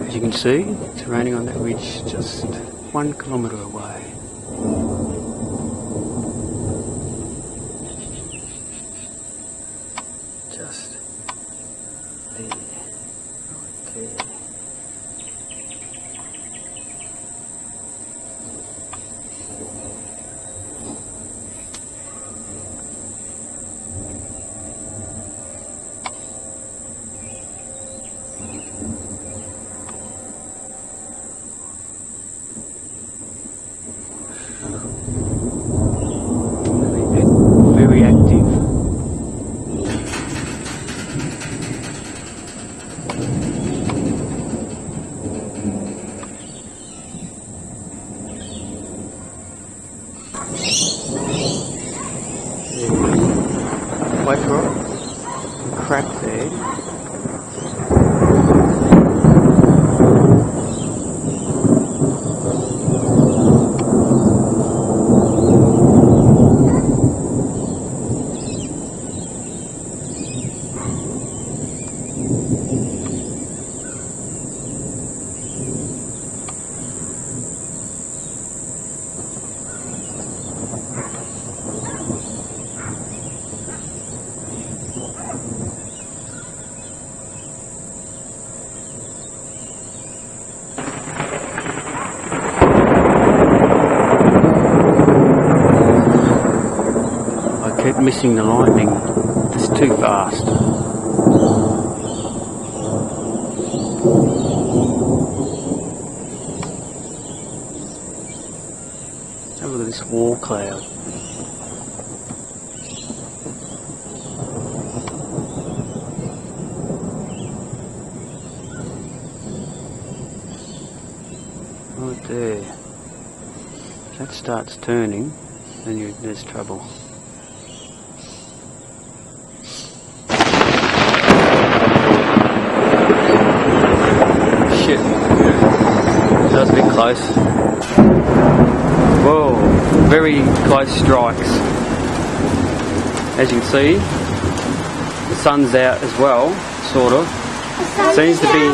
As you can see, it's raining on that ridge just 1 kilometre away. Just there, right there. Very active. White rock, crack there. Keep missing the lightning. It's too fast. Have a look at this wall cloud. Right there. If that starts turning, then there's trouble. Shit. That was a bit close. Whoa, very close strikes. As you can see, the sun's out as well, sort of. Seems to be,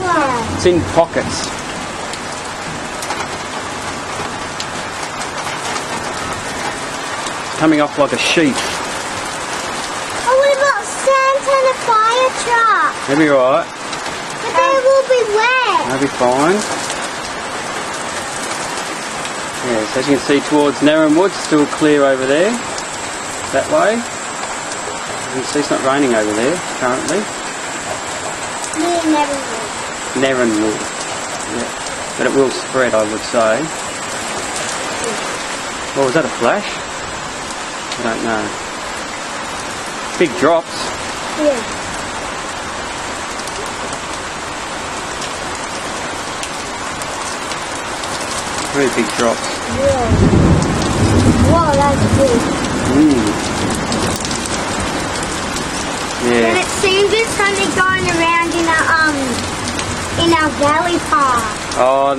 it's in pockets. It's coming off like a sheet. Oh, we've got Santa and a fire truck. That'll be alright. But they will be wet. That'll be fine. Yes, as you can see towards Narran Woods, still clear over there. That way. You can see it's not raining over there currently. Near Narran Woods. Narran Woods. Yeah. But it will spread, I would say. Oh, was that a flash? I don't know. Big drops. Yeah. Very big drops. Yeah. Whoa, that's big. Yeah. And it seems it's only going around in our valley park. Oh,